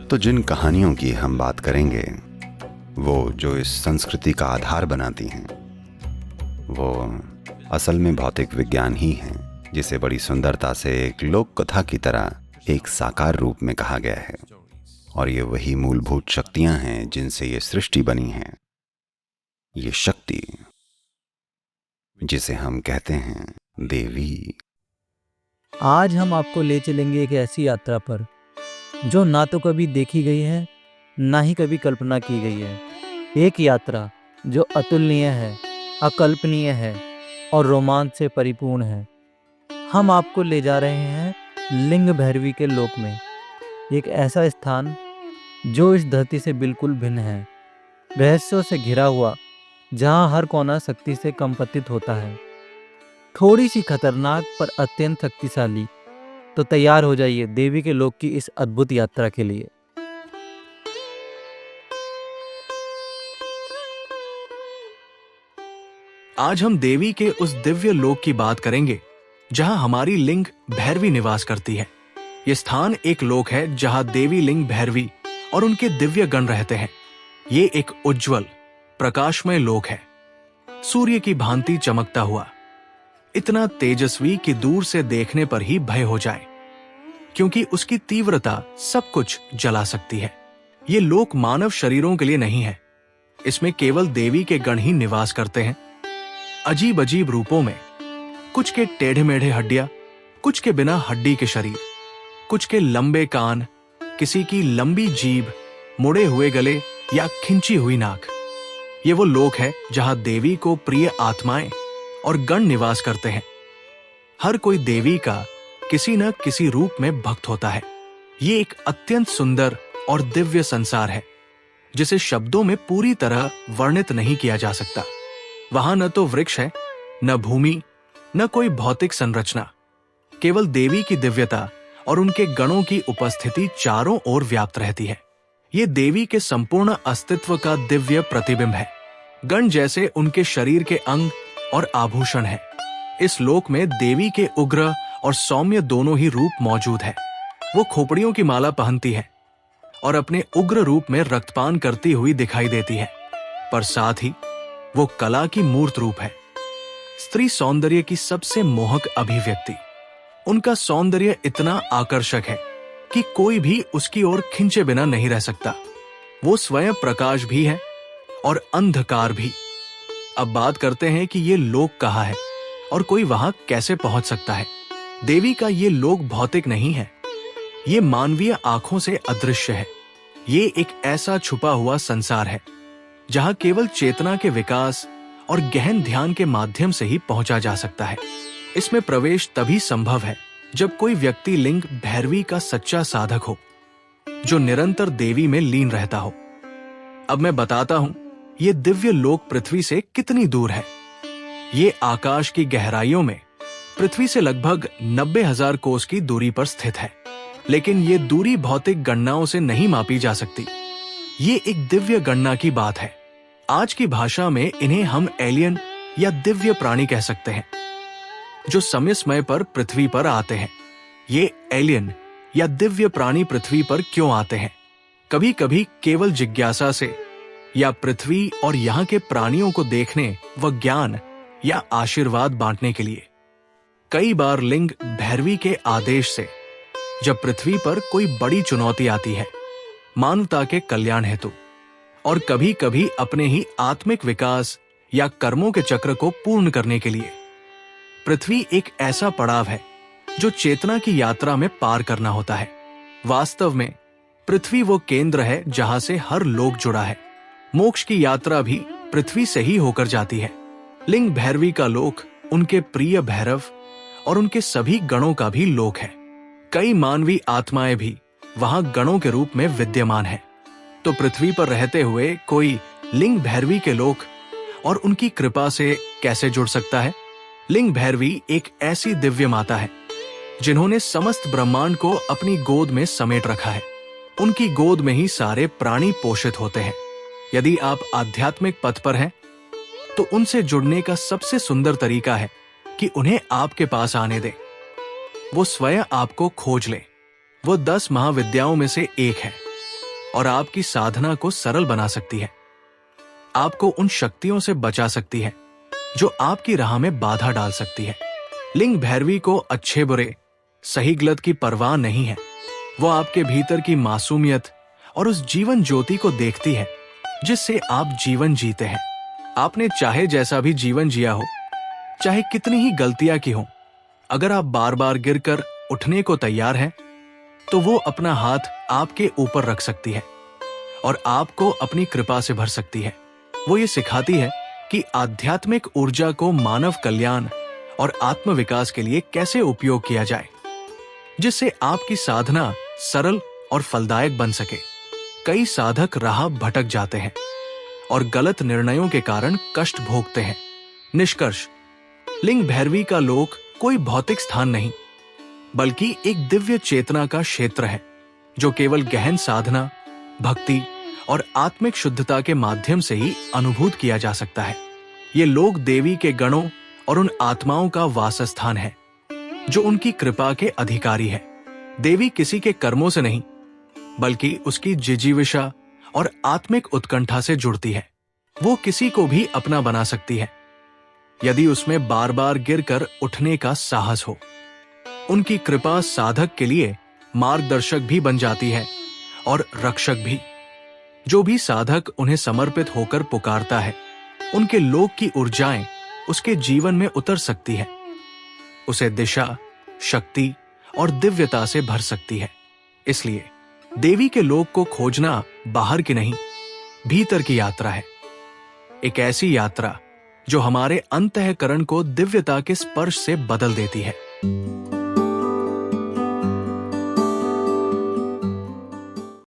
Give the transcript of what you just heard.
तो जिन कहानियों की हम बात करेंगे वो जो इस संस्कृति का आधार बनाती हैं वो असल में भौतिक विज्ञान ही हैं, जिसे बड़ी सुंदरता से एक लोक कथा की तरह एक साकार रूप में कहा गया है। और ये वही मूलभूत शक्तियां हैं जिनसे ये सृष्टि बनी है। ये शक्ति जिसे हम कहते हैं देवी। आज हम आपको ले चलेंगे एक ऐसी यात्रा पर जो ना तो कभी देखी गई है, ना ही कभी कल्पना की गई है। एक यात्रा जो अतुलनीय है, अकल्पनीय है और रोमांच से परिपूर्ण है। हम आपको ले जा रहे हैं लिंग भैरवी के लोक में, एक ऐसा स्थान जो इस धरती से बिल्कुल भिन्न है, रहस्यों से घिरा हुआ, जहां हर कोना शक्ति से कंपतित होता है। थोड़ी सी खतरनाक पर अत्यंत शक्तिशाली। तो तैयार हो जाइए देवी के लोक की इस अद्भुत यात्रा के लिए। आज हम देवी के उस दिव्य लोक की बात करेंगे जहां हमारी लिंग भैरवी निवास करती है। ये स्थान एक लोक है जहां देवी लिंग भैरवी और उनके दिव्य गण रहते हैं। ये एक उज्जवल प्रकाशमय लोक है, सूर्य की भांति चमकता हुआ, इतना तेजस्वी कि दूर से देखने पर ही भय हो जाए, क्योंकि उसकी तीव्रता सब कुछ जला सकती है। ये लोक मानव शरीरों के लिए नहीं है, इसमें केवल देवी के गण ही निवास करते हैं। अजीब अजीब रूपों में, कुछ के टेढ़े मेढ़े हड्डियां, कुछ के बिना हड्डी के शरीर, कुछ के लंबे कान, किसी की लंबी जीभ, मुड़े हुए गले या खिंची हुई नाक। ये वो लोक है जहां देवी को प्रिय आत्माएं और गण निवास करते हैं। हर कोई देवी का किसी न किसी रूप में भक्त होता है। ये एक अत्यंत सुंदर और दिव्य संसार है जिसे शब्दों में पूरी तरह वर्णित नहीं किया जा सकता। वहां न तो वृक्ष है, न भूमि, न कोई भौतिक संरचना, केवल देवी की दिव्यता और उनके गणों की उपस्थिति चारों ओर व्याप्त रहती है। ये देवी के संपूर्ण अस्तित्व का दिव्य प्रतिबिंब है। गण जैसे उनके शरीर के अंग और आभूषण है। इस लोक में देवी के उग्र और सौम्य दोनों ही रूप मौजूद है। वो खोपड़ियों की माला पहनती है और अपने उग्र रूप में रक्तपान करती हुई दिखाई देती है, पर साथ ही वो कला की मूर्त रूप है, स्त्री सौंदर्य की सबसे मोहक अभिव्यक्ति। उनका सौंदर्य इतना आकर्षक है कि कोई भी उसकी ओर खिंचे बिना नहीं रह सकता। वो स्वयं प्रकाश भी है और अंधकार भी। अब बात करते हैं कि ये लोक कहाँ है और कोई वहां कैसे पहुंच सकता है। देवी का ये लोक भौतिक नहीं है, ये मानवीय आंखों से अदृश्य है। ये एक ऐसा छुपा हुआ संसार है जहां केवल चेतना के विकास और गहन ध्यान के माध्यम से ही पहुंचा जा सकता है। इसमें प्रवेश तभी संभव है जब कोई व्यक्ति लिंग भैरवी का सच्चा साधक हो, जो निरंतर देवी में लीन रहता हो। अब मैं बताता हूं ये दिव्य लोक पृथ्वी से कितनी दूर है। ये आकाश की गहराइयों में पृथ्वी से लगभग 90,000 कोस की दूरी पर स्थित है, लेकिन ये दूरी भौतिक गणनाओं से नहीं मापी जा सकती। ये एक दिव्य गणना की बात है। आज की भाषा में इन्हें हम एलियन या दिव्य प्राणी कह सकते हैं, जो समय समय पर पृथ्वी पर आते हैं। ये एलियन या दिव्य प्राणी पृथ्वी पर क्यों आते हैं? कभी कभी केवल जिज्ञासा से, या पृथ्वी और यहाँ के प्राणियों को देखने व ज्ञान या आशीर्वाद बांटने के लिए। कई बार लिंग भैरवी के आदेश से, जब पृथ्वी पर कोई बड़ी चुनौती आती है, मानवता के कल्याण हेतु, और कभी कभी अपने ही आत्मिक विकास या कर्मों के चक्र को पूर्ण करने के लिए। पृथ्वी एक ऐसा पड़ाव है जो चेतना की यात्रा में पार करना होता है। वास्तव में पृथ्वी वो केंद्र है जहां से हर लोक जुड़ा है। मोक्ष की यात्रा भी पृथ्वी से ही होकर जाती है। लिंग भैरवी का लोक उनके प्रिय भैरव और उनके सभी गणों का भी लोक है। कई मानवी आत्माएं भी वहां गणों के रूप में विद्यमान है। तो पृथ्वी पर रहते हुए कोई लिंग भैरवी के लोक और उनकी कृपा से कैसे जुड़ सकता है? लिंग भैरवी एक ऐसी दिव्य माता है जिन्होंने समस्त ब्रह्मांड को अपनी गोद में समेट रखा है। उनकी गोद में ही सारे प्राणी पोषित होते हैं। यदि आप आध्यात्मिक पथ पर हैं, तो उनसे जुड़ने का सबसे सुंदर तरीका है कि उन्हें आपके पास आने दें। वो स्वयं आपको खोज ले। वो 10 महाविद्याओं में से एक है। और आपकी साधना को सरल बना सकती है। आपको उन शक्तियों से बचा सकती है जो आपकी राह में बाधा डाल सकती है। लिंग भैरवी को अच्छे बुरे, सही गलत की परवाह नहीं है। वो आपके भीतर की मासूमियत और उस जीवन ज्योति को देखती है जिससे आप जीवन जीते हैं। आपने चाहे जैसा भी जीवन जिया हो, चाहे कितनी ही गलतियां की हो, अगर आप बार बार गिरकर उठने को तैयार हैं, तो वो अपना हाथ आपके ऊपर रख सकती है और आपको अपनी कृपा से भर सकती है। वो ये सिखाती है कि आध्यात्मिक ऊर्जा को मानव कल्याण और आत्म विकास के लिए कैसे उपयोग किया जाए, जिससे आपकी साधना सरल और फलदायक बन सके। कई साधक राह भटक जाते हैं और गलत निर्णयों के कारण कष्ट भोगते हैं। निष्कर्ष, लिंग भैरवी का लोक कोई भौतिक स्थान नहीं, बल्कि एक दिव्य चेतना का क्षेत्र है जो केवल गहन साधना, भक्ति और आत्मिक शुद्धता के माध्यम से ही अनुभूत किया जा सकता है। ये लोक देवी के गणों और उन आत्माओं का वासस्थान है जो उनकी कृपा के अधिकारी है। देवी किसी के कर्मों से नहीं, बल्कि उसकी जिजीविषा और आत्मिक उत्कंठा से जुड़ती है। वो किसी को भी अपना बना सकती है यदि उसमें बार बार गिरकर उठने का साहस हो। उनकी कृपा साधक के लिए मार्गदर्शक भी बन जाती है और रक्षक भी। जो भी साधक उन्हें समर्पित होकर पुकारता है, उनके लोक की ऊर्जाएं उसके जीवन में उतर सकती है, उसे दिशा, शक्ति और दिव्यता से भर सकती है। इसलिए देवी के लोक को खोजना बाहर की नहीं, भीतर की यात्रा है। एक ऐसी यात्रा जो हमारे अंतःकरण को दिव्यता के स्पर्श से बदल देती है।